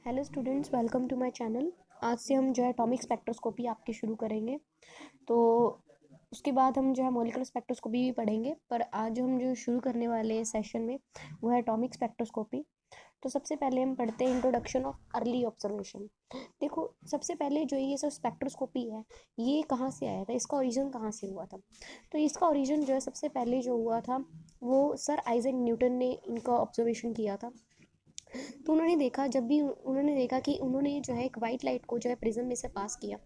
Hello students, welcome to my channel. आज से हम जो है एटॉमिक स्पेक्ट्रोस्कोपी आपकी शुरू करेंगे। तो उसके बाद हम जो है मॉलिक्यूलर स्पेक्ट्रोस्कोपी भी पढ़ेंगे, पर आज हम जो शुरू करने वाले हैं सेशन में वो है एटॉमिक स्पेक्ट्रोस्कोपी। तो सबसे पहले हम पढ़ते हैं इंट्रोडक्शन ऑफ अर्ली ऑब्जर्वेशन। देखो, सबसे पहले जो ये सब स्पेक्ट्रोस्कोपी है ये कहाँ से आया था, इसका ओरिजिन कहाँ से हुआ था। तो इसका ओरिजिन जो है सबसे पहले जो हुआ था वो सर आइजैक न्यूटन ने इनका ऑब्जर्वेशन किया था। तो उन्होंने देखा, जब भी उन्होंने देखा कि उन्होंने जो है एक वाइट लाइट को जो है प्रिज्म में से पास किया।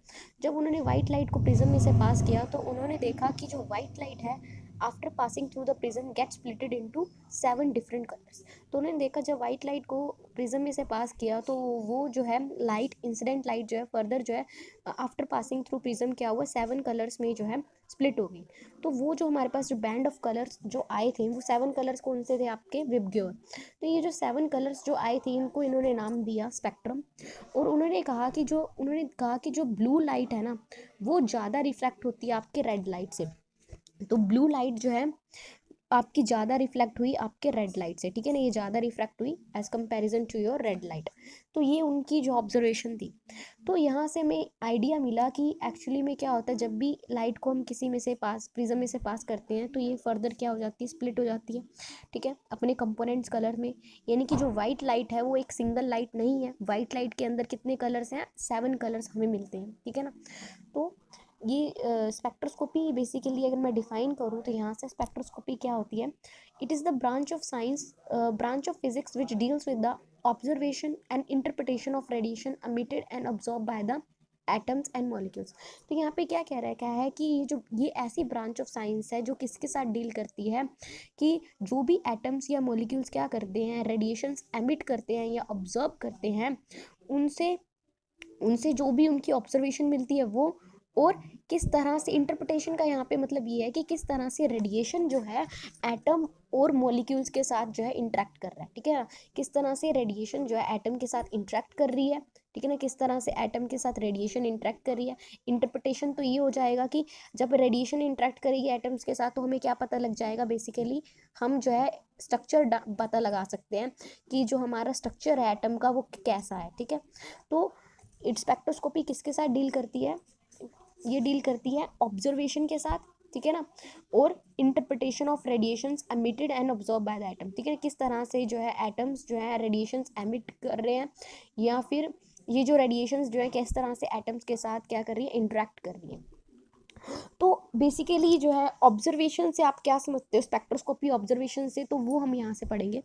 जब उन्होंने वाइट लाइट को प्रिज्म में से पास किया तो उन्होंने देखा कि जो वाइट लाइट है after passing through the prism get splitted into 7 different colours. तो उन्होंने देखा जब वाइट लाइट को प्रिज्म में से पास किया तो वो जो है लाइट, इंसिडेंट लाइट जो है फर्दर जो है आफ्टर पासिंग थ्रू प्रिज्म क्या हुआ, 7 कलर्स में जो है स्प्लिट हो गई। तो वो जो हमारे पास जो बैंड ऑफ कलर्स जो आए थे वो 7 कलर्स कौन से थे आपके, विबग्योर। तो ये जो 7 कलर्स जो आए थे इनको इन्होंने नाम दिया स्पेक्ट्रम। और उन्होंने कहा कि जो ब्लू लाइट है ना वो ज़्यादा रिफ्लेक्ट होती है आपके रेड लाइट से। तो ब्लू लाइट जो है आपकी ज़्यादा रिफ्लेक्ट हुई आपके रेड लाइट से, ठीक है ना, ये ज़्यादा रिफ्लेक्ट हुई as comparison to your red light. तो ये उनकी जो ऑब्जर्वेशन थी। तो यहाँ से हमें आइडिया मिला कि एक्चुअली में क्या होता है, जब भी लाइट को हम किसी में से पास, प्रिज्म में से पास करते हैं तो ये फर्दर क्या हो जाती है, स्प्लिट हो जाती है, ठीक है, अपने कंपोनेंट्स कलर में। यानी कि जो वाइट लाइट है वो एक सिंगल लाइट नहीं है, वाइट लाइट के अंदर कितने कलर्स हैं, 7 कलर्स हमें मिलते हैं, ठीक है ना। तो ये स्पेक्ट्रोस्कोपी बेसिकली अगर मैं डिफाइन करूँ तो यहाँ से स्पेक्ट्रोस्कोपी क्या होती है, it is the branch of science, branch of physics which deals with the observation and interpretation of radiation emitted and absorbed by the atoms and molecules. तो यहाँ पे क्या है कि ये ऐसी ब्रांच ऑफ साइंस है जो किसके साथ डील करती है कि जो भी एटम्स या मॉलिक्यूल्स क्या करते हैं, रेडिएशंस एमिट करते हैं या ऑब्जर्व करते हैं, उनसे उनसे जो भी उनकी ऑब्जर्वेशन मिलती है वो, और किस तरह से इंटरप्रिटेशन का यहाँ पे मतलब ये है कि किस तरह से रेडिएशन जो है एटम और मॉलिक्यूल्स के साथ जो है इंटरेक्ट कर रहा है, ठीक है ना। किस तरह से रेडिएशन जो है एटम के साथ इंटरेक्ट कर रही है, ठीक है ना, किस तरह से एटम के साथ रेडिएशन इंटरेक्ट कर रही है। इंटरप्रिटेशन तो ये हो जाएगा कि जब रेडिएशन इंटरेक्ट करेगी एटम्स के साथ तो हमें क्या पता लग जाएगा, बेसिकली हम जो है स्ट्रक्चर पता लगा सकते हैं कि जो हमारा स्ट्रक्चर है एटम का वो कैसा है, ठीक है। तो स्पेक्ट्रोस्कोपी किसके साथ डील करती है, ये डील करती है ऑब्जर्वेशन के साथ, ठीक है ना, और interpretation of radiations emitted and observe by the atom, ठीक है, किस तरह से जो है एटम्स जो है रेडिएशंस एमिट कर रहे हैं, या फिर ये जो रेडिएशंस जो है किस तरह से एटम्स के साथ क्या कर रही है, इंटरेक्ट कर रही है। तो बेसिकली जो है ऑब्जर्वेशन से आप क्या समझते हो, स्पेक्ट्रोस्कोपी ऑब्जर्वेशन से, तो वो हम यहाँ से पढ़ेंगे।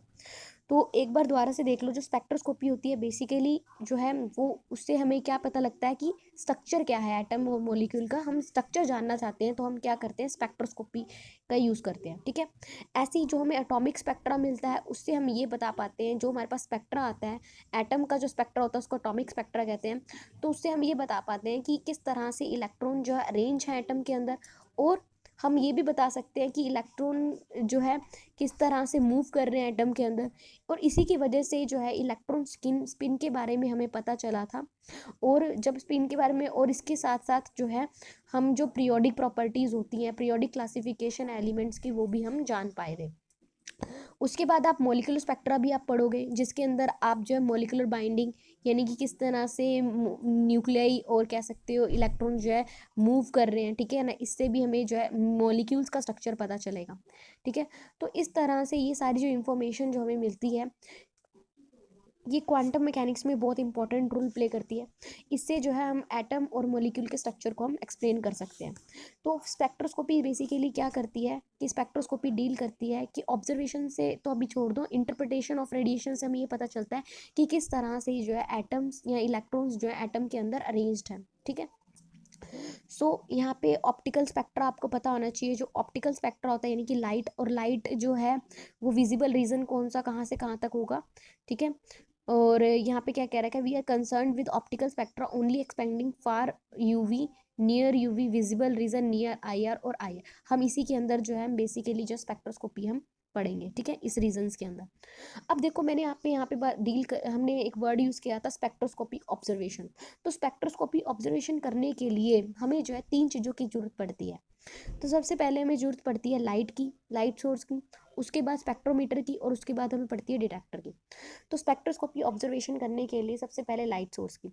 तो एक बार दोबारा से देख लो, जो स्पेक्ट्रोस्कोपी होती है बेसिकली जो है वो, उससे हमें क्या पता लगता है कि स्ट्रक्चर क्या है एटम और मॉलिक्यूल का। हम स्ट्रक्चर जानना चाहते हैं तो हम क्या करते हैं, स्पेक्ट्रोस्कोपी का यूज़ करते हैं, ठीक है। ऐसे ही जो हमें एटॉमिक स्पेक्ट्रा मिलता है उससे हम ये बता पाते हैं, जो हमारे पास स्पेक्ट्रा आता है एटम का जो स्पेक्ट्रा होता है उसको एटॉमिक स्पेक्ट्रा कहते हैं। तो उससे हम ये बता पाते हैं कि किस तरह से इलेक्ट्रॉन जो है अरेंज है एटम के अंदर। और हम ये भी बता सकते हैं कि इलेक्ट्रॉन जो है किस तरह से मूव कर रहे हैं एटम के अंदर। और इसी की वजह से जो है इलेक्ट्रॉन स्पिन के बारे में हमें पता चला था। और जब स्पिन के बारे में, और इसके साथ साथ जो है हम जो पीरियोडिक प्रॉपर्टीज़ होती हैं, पीरियोडिक क्लासिफिकेशन एलिमेंट्स की, वो भी हम जान पाए थे। उसके बाद आप मॉलिक्यूलर स्पेक्ट्रा भी आप पढ़ोगे जिसके अंदर आप जो है मॉलिक्यूलर बाइंडिंग, यानी कि किस तरह से न्यूक्लियाई और कह सकते हो इलेक्ट्रॉन जो है मूव कर रहे हैं, ठीक है ना, इससे भी हमें जो है मॉलिक्यूल्स का स्ट्रक्चर पता चलेगा, ठीक है। तो इस तरह से ये सारी जो इन्फॉर्मेशन जो हमें मिलती है ये क्वांटम मैकेनिक्स में बहुत इंपॉर्टेंट रोल प्ले करती है। इससे जो है हम एटम और मॉलिक्यूल के स्ट्रक्चर को हम एक्सप्लेन कर सकते हैं। तो स्पेक्ट्रोस्कोपी बेसिकली क्या करती है कि स्पेक्ट्रोस्कोपी डील करती है कि ऑब्जर्वेशन से तो अभी छोड़ दो, इंटरप्रिटेशन ऑफ रेडिएशन से हमें ये पता चलता है कि किस तरह से जो है एटम्स या इलेक्ट्रॉन्स जो है एटम के अंदर अरेंज्ड हैं, ठीक है। यहाँ पे ऑप्टिकल स्पेक्ट्रा आपको पता होना चाहिए। जो ऑप्टिकल स्पेक्ट्रा होता है यानी कि लाइट, और लाइट जो है वो विजिबल रीजन कौन सा कहाँ से कहाँ तक होगा, ठीक है। और यहाँ पे क्या कह रहा है कि we are concern with optical spectra only expanding far UV, near UV, visible region, near IR और आईआर। हम इसी के अंदर जो है हम बेसिकली जो स्पेक्ट्रोस्कोपी हम पढ़ेंगे, ठीक है, इस रीजन्स के अंदर। अब देखो मैंने यहाँ पे हमने एक वर्ड यूज़ किया था स्पेक्ट्रोस्कोपी ऑब्जर्वेशन। तो स्पेक्ट्रोस्कोपी ऑब्जर्वेशन करने के लिए हमें जो है 3 चीज़ों की जरूरत पड़ती है। तो सबसे पहले हमें ज़रूरत पड़ती है लाइट की, लाइट सोर्स की। उसके बाद स्पेक्ट्रोमीटर की, और उसके बाद हमें पड़ती है डिटेक्टर की। तो स्पेक्ट्रोस्कोपी ऑब्जर्वेशन करने के लिए सबसे पहले लाइट सोर्स की।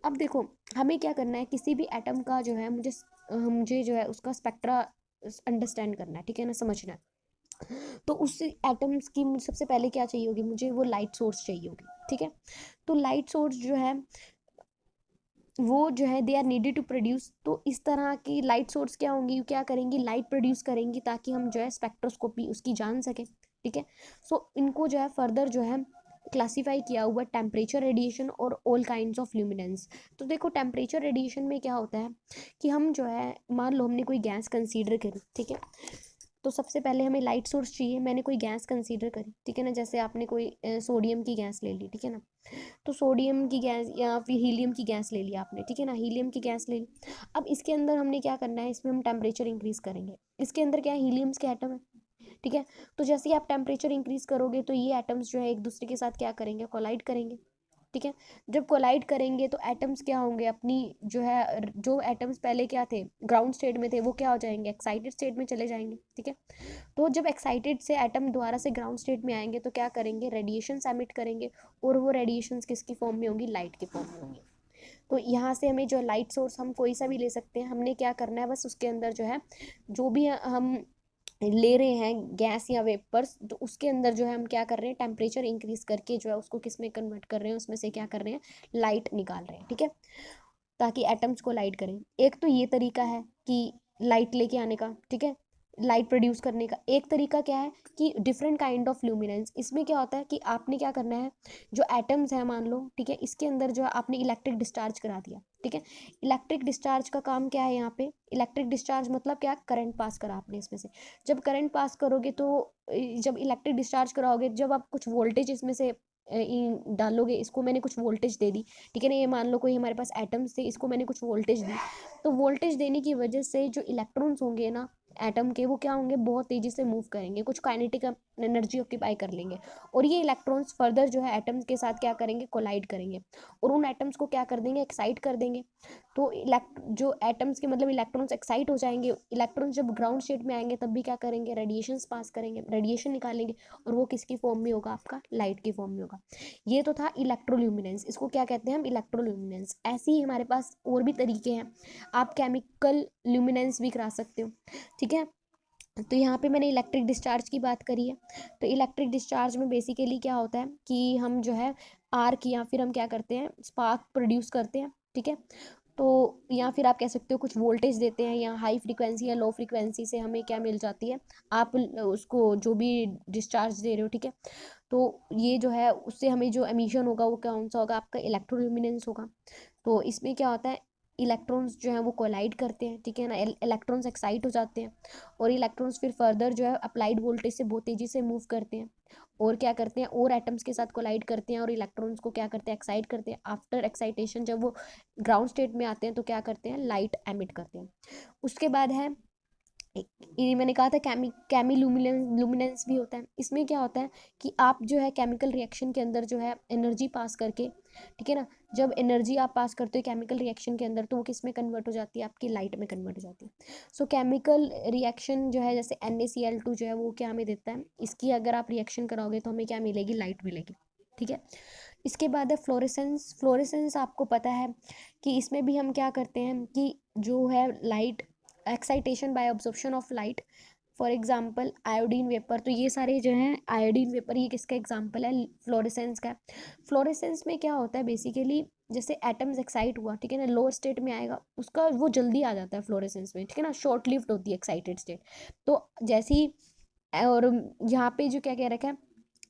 अब देखो हमें क्या करना है, किसी भी एटम का जो है मुझे जो है उसका स्पेक्ट्रा अंडरस्टैंड करना है, ठीक है ना, समझना है। तो उस एटम्स की सबसे पहले क्या चाहिए होगी, मुझे वो लाइट सोर्स चाहिए होगी, ठीक है। तो लाइट सोर्स जो है वो जो है they are needed to produce, तो इस तरह की लाइट सोर्स क्या होंगी, क्या करेंगी, लाइट प्रोड्यूस करेंगी ताकि हम जो है स्पेक्ट्रोस्कोपी उसकी जान सकें, ठीक है। सो इनको जो है फर्दर जो है क्लासीफाई किया हुआ टेम्परेचर रेडिएशन और ऑल काइंड्स ऑफ ल्यूमिनेंस। तो देखो टेम्परेचर रेडिएशन में क्या होता है कि हम जो है, मान लो हमने कोई गैस कंसीडर करी, ठीक है। तो सबसे पहले हमें लाइट सोर्स चाहिए, मैंने कोई गैस कंसीडर करी, ठीक है ना, जैसे आपने कोई सोडियम की गैस ले ली, ठीक है ना। तो सोडियम की गैस या फिर हीलियम की गैस ले लिया आपने, ठीक है ना, हीलियम की गैस ले ली। अब इसके अंदर हमने क्या करना है, इसमें हम टेम्परेचर इंक्रीज करेंगे। इसके अंदर क्या है, हीलियम्स के एटम है, ठीक है। तो जैसे ही आप टेम्परेचर इंक्रीज करोगे तो ये एटम्स जो है एक दूसरे के साथ क्या करेंगे, कोलाइड करेंगे, ठीक है। जब कोलाइड करेंगे तो एटम्स क्या होंगे, अपनी जो है, जो एटम्स पहले क्या थे, ग्राउंड स्टेट में थे, वो क्या हो जाएंगे, एक्साइटेड स्टेट में चले जाएंगे, ठीक है। तो जब एक्साइटेड से एटम दोबारा से ग्राउंड स्टेट में आएंगे तो क्या करेंगे, रेडिएशन एमिट करेंगे, और वो रेडिएशंस किसकी फॉर्म में होंगी, लाइट की फॉर्म में होंगी। तो यहाँ से हमें जो लाइट सोर्स हम कोई सा भी ले सकते हैं, हमने क्या करना है, बस उसके अंदर जो है जो भी हम ले रहे हैं गैस या वेपर्स, तो उसके अंदर जो है हम क्या कर रहे हैं, टेम्परेचर इंक्रीज करके जो है उसको किस में कन्वर्ट कर रहे हैं, उसमें से क्या कर रहे हैं, लाइट निकाल रहे हैं, ठीक है, ताकि एटम्स को लाइट करें। एक तो ये तरीका है कि लाइट लेके आने का, ठीक है, लाइट प्रोड्यूस करने का। एक तरीका क्या है कि डिफरेंट काइंड ऑफ ल्यूमिनेंस। इसमें क्या होता है कि आपने क्या करना है, जो एटम्स है मान लो, ठीक है, इसके अंदर जो है आपने इलेक्ट्रिक डिस्चार्ज करा दिया, ठीक है। इलेक्ट्रिक डिस्चार्ज का काम क्या है यहाँ पे, इलेक्ट्रिक डिस्चार्ज मतलब क्या, करंट पास करा आपने इसमें से। जब करंट पास करोगे तो जब इलेक्ट्रिक डिस्चार्ज कराओगे, जब आप कुछ वोल्टेज इसमें से डालोगे, इसको मैंने कुछ वोल्टेज दे दी, ठीक है ना, ये मान लो कोई हमारे पास एटम्स थे, इसको मैंने कुछ वोल्टेज दी। तो वोल्टेज देने की वजह से जो इलेक्ट्रॉन्स होंगे ना एटम के, वो क्या होंगे, बहुत तेजी से मूव करेंगे, कुछ काइनेटिक एनर्जी ऑक्यूपाई कर लेंगे, और ये इलेक्ट्रॉन्स फर्दर जो है एटम्स के साथ क्या करेंगे, कोलाइड करेंगे, और उन एटम्स को क्या कर देंगे, एक्साइट कर देंगे। तो जो एटम्स के मतलब इलेक्ट्रॉन्स एक्साइट हो जाएंगे, इलेक्ट्रॉन्स जब ग्राउंड स्टेट में आएंगे तब भी क्या करेंगे, रेडिएशंस पास करेंगे, रेडिएशन निकालेंगे, और वो किसकी फॉर्म में होगा, आपका लाइट की फॉर्म में होगा। ये तो था इलेक्ट्रोल्यूमिनेंस, इसको क्या कहते हैं हम, इलेक्ट्रोल्यूमिनेंस। ऐसे ही हमारे पास और भी तरीके हैं, आप केमिकल ल्यूमिनेंस भी करा सकते हो, ठीक है। तो यहाँ पे मैंने इलेक्ट्रिक डिस्चार्ज की बात करी है। तो इलेक्ट्रिक डिस्चार्ज में बेसिकली क्या होता है कि हम जो है आर्क या फिर हम क्या करते हैं, स्पार्क प्रोड्यूस करते हैं, ठीक है। तो या फिर आप कह सकते हो कुछ वोल्टेज देते हैं, या हाई फ्रीक्वेंसी या लो फ्रीक्वेंसी से हमें क्या मिल जाती है, आप उसको जो भी डिस्चार्ज दे रहे हो, ठीक है। तो ये जो है उससे हमें जो एमिशन होगा वो कौन सा होगा, आपका इलेक्ट्रोल्यूमिनेंस होगा। तो इसमें क्या होता है, इलेक्ट्रॉन्स जो है वो कोलाइड करते हैं, ठीक है ना, इलेक्ट्रॉन्स एक्साइट हो जाते हैं, और इलेक्ट्रॉन्स फिर फर्दर जो है अप्लाइड वोल्टेज से बहुत तेजी से मूव करते हैं, और क्या करते हैं, और एटम्स के साथ कोलाइड करते हैं, और इलेक्ट्रॉन्स को क्या करते हैं, एक्साइट करते हैं। आफ्टर एक्साइटेशन जब वो ग्राउंड स्टेट में आते हैं तो क्या करते हैं, लाइट एमिट करते हैं। उसके बाद है ये मैंने कहा था कैमी लुमिनेंस भी होता है। इसमें क्या होता है कि आप जो है केमिकल रिएक्शन के अंदर जो है एनर्जी पास करके, ठीक है ना, जब एनर्जी आप पास करते हो केमिकल रिएक्शन के अंदर तो वो किस में कन्वर्ट हो जाती है, आपकी लाइट में कन्वर्ट हो जाती है। सो केमिकल रिएक्शन जो है जैसे NaCl2 जो है वो क्या हमें देता है, इसकी अगर आप रिएक्शन कराओगे तो हमें क्या मिलेगी, लाइट मिलेगी, ठीक है। इसके बाद है फ्लोरेसेंस। फ्लोरेसेंस आपको पता है कि इसमें भी हम क्या करते हैं कि जो है light excitation by absorption of light, for example iodine vapour. तो ये सारे जो हैं आयोडीन वेपर, ये किसका एग्जांपल है, फ्लोरेसेंस का। फ्लोरेसेंस में क्या होता है बेसिकली, जैसे एटम्स एक्साइट हुआ, ठीक है ना, लोअर स्टेट में आएगा उसका वो जल्दी आ जाता है फ्लोरेसेंस में, ठीक है ना, शॉर्ट लिव्ड होती है एक्साइटेड स्टेट। तो जैसे ही और यहाँ पे जो क्या कह रखा है,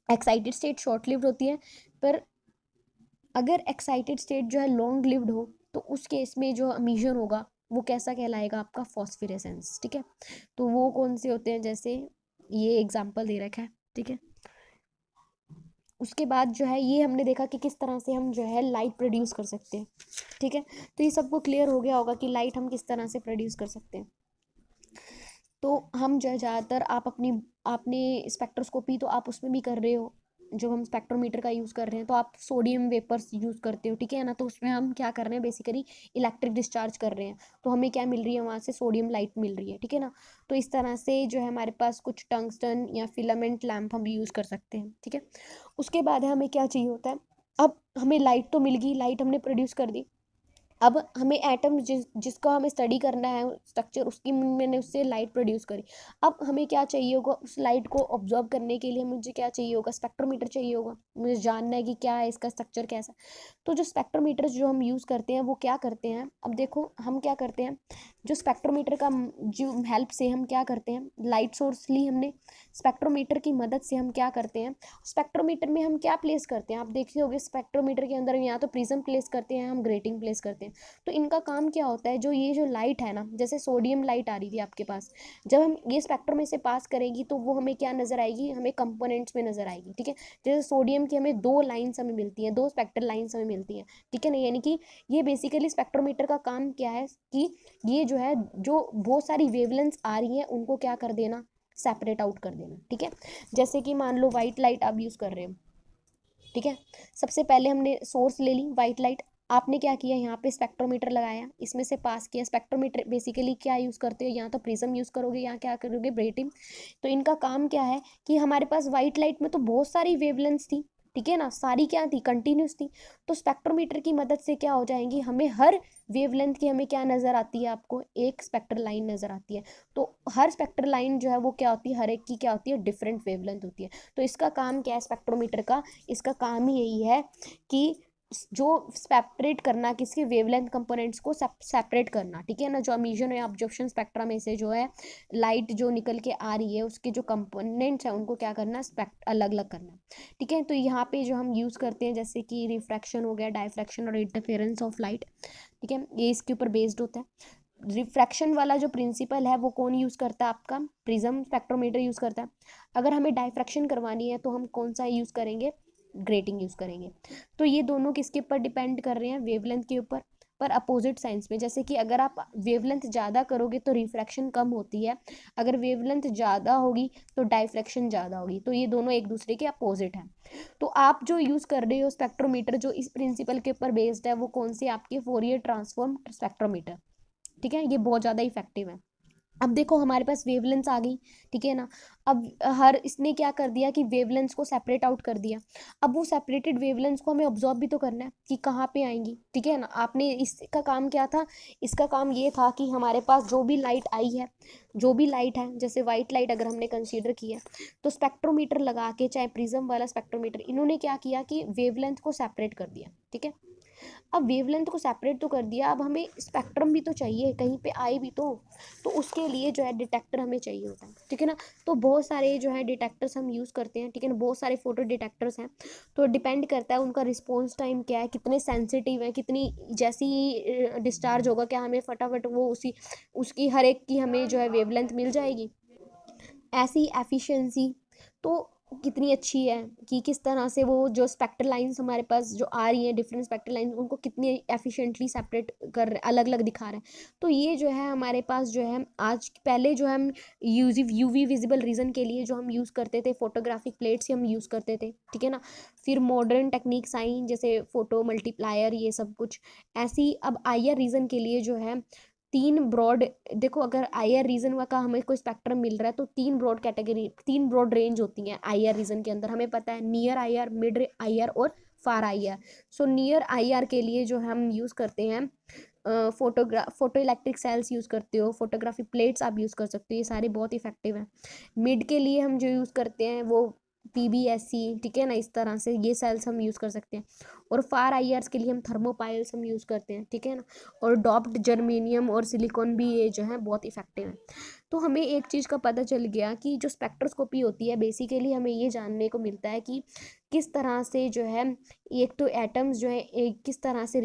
एक्साइटेड स्टेट शॉर्ट लिव्ड होती है, पर अगर एक्साइटेड स्टेट जो है लॉन्ग लिव्ड हो तो उस केस में जो एमिशन होगा वो कैसा कहलाएगा, आपका फॉस्फोरेसेंस, ठीक है। तो वो कौन से होते हैं, जैसे ये एग्जांपल दे रखा है, ठीक है। उसके बाद जो है ये हमने देखा कि किस तरह से हम जो है लाइट प्रोड्यूस कर सकते हैं, ठीक है। तो ये सबको क्लियर हो गया होगा कि लाइट हम किस तरह से प्रोड्यूस कर सकते हैं। तो हम जो है ज़्यादातर आप अपनी आपने स्पेक्ट्रोस्कोपी तो आप उसमें भी कर रहे हो, जो हम स्पेक्ट्रोमीटर का यूज़ कर रहे हैं, तो आप सोडियम वेपर्स यूज़ करते हो, ठीक है ना, तो उसमें हम क्या कर रहे हैं, बेसिकली इलेक्ट्रिक डिस्चार्ज कर रहे हैं, तो हमें क्या मिल रही है वहाँ से, सोडियम लाइट मिल रही है, ठीक है ना। तो इस तरह से जो है हमारे पास कुछ टंगस्टन या फिलामेंट लैम्प हम यूज़ कर सकते हैं, ठीक है। उसके बाद हमें क्या चाहिए होता है, अब हमें लाइट तो मिल गई, लाइट हमने प्रोड्यूस कर दी। अब हमें एटम जिसका हमें स्टडी करना है स्ट्रक्चर, उसकी मैंने उससे लाइट प्रोड्यूस करी। अब हमें क्या चाहिए होगा, उस लाइट को ऑब्जर्व करने के लिए मुझे क्या चाहिए होगा, स्पेक्ट्रोमीटर चाहिए होगा। मुझे जानना है कि क्या है इसका स्ट्रक्चर कैसा। तो जो स्पेक्ट्रोमीटर जो हम यूज़ करते हैं वो क्या करते हैं, अब देखो हम क्या करते हैं, जो स्पेक्ट्रोमीटर का जो हेल्प से हम क्या करते हैं, लाइट सोर्स ली हमने, स्पेक्ट्रोमीटर की मदद से हम क्या करते हैं, स्पेक्ट्रोमीटर में हम क्या प्लेस करते हैं, आप देखते होगे स्पेक्ट्रोमीटर के अंदर या तो प्रिज्म प्लेस करते हैं, हम ग्रेटिंग प्लेस करते हैं। तो इनका काम क्या होता है, जो ये जो लाइट है ना, जैसे सोडियम लाइट आ रही थी आपके पास, जब हम ये स्पेक्ट्रम में से पास करेगी तो वो हमें क्या नजर आएगी, हमें कंपोनेंट्स में नजर आएगी, ठीक है। जैसे सोडियम की हमें 2 लाइन्स हमें मिलती हैं, 2 स्पेक्ट्रल लाइन्स हमें मिलती हैं, ठीक है ना। यानी कि ये बेसिकली स्पेक्ट्रोमीटर का काम क्या है कि ये जो है, जो बहुत सारी वेवलेंथ्स आ रही हैं उनको क्या कर देना, सेपरेट आउट कर देना, ठीक है। जैसे कि मान लो वाइट लाइट आप यूज़ कर रहे हो, ठीक है। सबसे पहले हमने सोर्स ले ली वाइट लाइट, आपने क्या किया, यहाँ पे स्पेक्ट्रोमीटर लगाया, इसमें से पास किया। स्पेक्ट्रोमीटर बेसिकली क्या यूज़ करते हो, यहाँ तो प्रिज्म यूज़ करोगे, यहाँ क्या करोगे, ब्रेटिम। तो इनका काम क्या है कि हमारे पास वाइट लाइट में तो बहुत सारी वेवलेंथ्स थी, ठीक है ना, सारी क्या थी, कंटिन्यूस थी। तो स्पेक्ट्रोमीटर की मदद से क्या हो जाएंगी, हमें हर वेवलेंथ की हमें क्या नज़र आती है, आपको एक स्पेक्ट्रल लाइन नज़र आती है। तो हर स्पेक्ट्रल लाइन जो है वो क्या होती है, हर एक की क्या होती है, डिफरेंट वेवलेंथ होती है। तो इसका काम क्या है स्पेक्ट्रोमीटर का, इसका काम ही यही है कि जो सेपरेट करना, किसके वेवलेंथ कंपोनेंट्स को सेपरेट करना, ठीक है ना। जो एमिशन या ऑब्जर्प्शन स्पेक्ट्रा में से जो है लाइट जो निकल के आ रही है, उसके जो कंपोनेंट्स हैं उनको क्या करना, अलग अलग करना, ठीक है। तो यहाँ पे जो हम यूज़ करते हैं जैसे कि रिफ्रैक्शन हो गया, डायफ्रैक्शन और इंटरफेरेंस ऑफ लाइट, ठीक है, ये इसके ऊपर बेस्ड होता है। रिफ्रैक्शन वाला जो प्रिंसिपल है वो कौन यूज़ करता है, आपका प्रिज्म स्पेक्ट्रोमीटर यूज़ करता है। अगर हमें डायफ्रैक्शन करवानी है तो हम कौन सा यूज़ करेंगे, ग्रेटिंग यूज़ करेंगे। तो ये दोनों किसके ऊपर डिपेंड कर रहे हैं, वेवलेंथ के ऊपर, पर अपोजिट साइंस में। जैसे कि अगर आप वेवलेंथ ज़्यादा करोगे तो रिफ्रैक्शन कम होती है, अगर वेवलेंथ ज़्यादा होगी तो डायफ्रैक्शन ज़्यादा होगी। तो ये दोनों एक दूसरे के अपोजिट हैं। तो आप जो यूज़ कर रहे हो स्पेक्ट्रोमीटर जो इस प्रिंसिपल के ऊपर बेस्ड है, वो कौन से, आपके फोरियर ट्रांसफॉर्म स्पेक्ट्रोमीटर, ठीक है, ये बहुत ज़्यादा इफेक्टिव है। अब देखो हमारे पास वेवलेंथ आ गई, ठीक है ना। अब हर इसने क्या कर दिया कि वेवलेंथ्स को सेपरेट आउट कर दिया। अब वो सेपरेटेड वेवलेंथ्स को हमें ऑब्जॉर्व भी तो करना है कि कहाँ पे आएंगी, ठीक है ना। आपने इसका काम क्या था, इसका काम ये था कि हमारे पास जो भी लाइट आई है, जो भी लाइट है, जैसे वाइट लाइट अगर हमने कंसीडर किया, तो स्पेक्ट्रोमीटर लगा के, चाहे प्रिज्म वाला स्पेक्ट्रोमीटर, इन्होंने क्या किया कि वेवलेंथ को सेपरेट कर दिया, ठीक है। अब वेवलेंथ को सेपरेट तो कर दिया, अब हमें स्पेक्ट्रम भी तो चाहिए, कहीं पे आए भी तो उसके लिए जो है डिटेक्टर हमें चाहिए होता है, ठीक है ना। तो बहुत सारे जो है डिटेक्टर्स हम यूज़ करते हैं, ठीक है ना, बहुत सारे फोटो डिटेक्टर्स हैं। तो डिपेंड करता है उनका रिस्पॉन्स टाइम क्या है, कितने सेंसिटिव है, कितनी जैसी डिस्चार्ज होगा, क्या हमें फटाफट वो उसकी हर एक की हमें जो है वेवलेंथ मिल जाएगी, ऐसी एफिशिएंसी तो कितनी अच्छी है कि किस तरह से वो जो स्पेक्ट्रल लाइंस हमारे पास जो आ रही हैं, डिफरेंट स्पेक्ट्रल लाइंस, उनको कितनी एफिशिएंटली सेपरेट कर रहे, अलग अलग दिखा रहे हैं। तो ये जो है हमारे पास जो है आज, पहले जो हम यूवी विजिबल रीजन के लिए जो हम यूज़ करते थे, फोटोग्राफिक प्लेट्स हम यूज़ करते थे, ठीक है ना। फिर मॉडर्न टेक्निक्स आई जैसे फोटो मल्टीप्लायर, ये सब कुछ ऐसी। अब आईआर रीजन के लिए जो है 3 ब्रॉड, देखो अगर आईआर रीजन का हमें कोई स्पेक्ट्रम मिल रहा है तो 3 ब्रॉड कैटेगरी, 3 ब्रॉड रेंज होती हैं आईआर रीजन के अंदर, हमें पता है, नियर आईआर, मिड आईआर और फार आईआर। सो नियर आईआर के लिए जो हम यूज़ करते हैं फोटो इलेक्ट्रिक सेल्स यूज़ करते हो, फोटोग्राफी प्लेट्स आप यूज़ कर सकते हो, ये सारे बहुत इफेक्टिव हैं। मिड के लिए हम जो यूज़ करते हैं वो पीबीएससी, ठीक है ना, इस तरह से ये सेल्स हम यूज़ कर सकते हैं। और फार आईआर्स के लिए हम थर्मोपाइल्स हम यूज़ करते हैं, ठीक है ना। और डॉप्ड जर्मेनियम और सिलिकॉन भी ये जो है बहुत इफेक्टिव है। तो हमें एक चीज़ का पता चल गया कि जो स्पेक्ट्रोस्कोपी होती है, बेसिकली हमें ये जानने को मिलता है कि किस तरह से जो है एक तो एटम्स जो है एक किस तरह से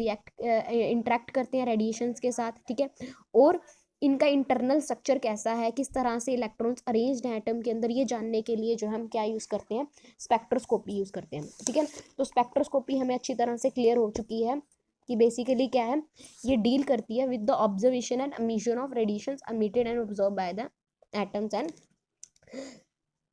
इंटरेक्ट करते हैं रेडिएशंस के साथ, ठीक है। और इनका इंटरनल स्ट्रक्चर कैसा है, किस तरह से इलेक्ट्रॉन्स अरेंज्ड हैं एटम के अंदर, ये जानने के लिए जो हम क्या यूज़ करते हैं, स्पेक्ट्रोस्कोपी यूज़ करते हैं, ठीक है। तो स्पेक्ट्रोस्कोपी हमें अच्छी तरह से क्लियर हो चुकी है कि बेसिकली क्या है, ये डील करती है with the observation and emission of radiations emitted and observe by the atoms and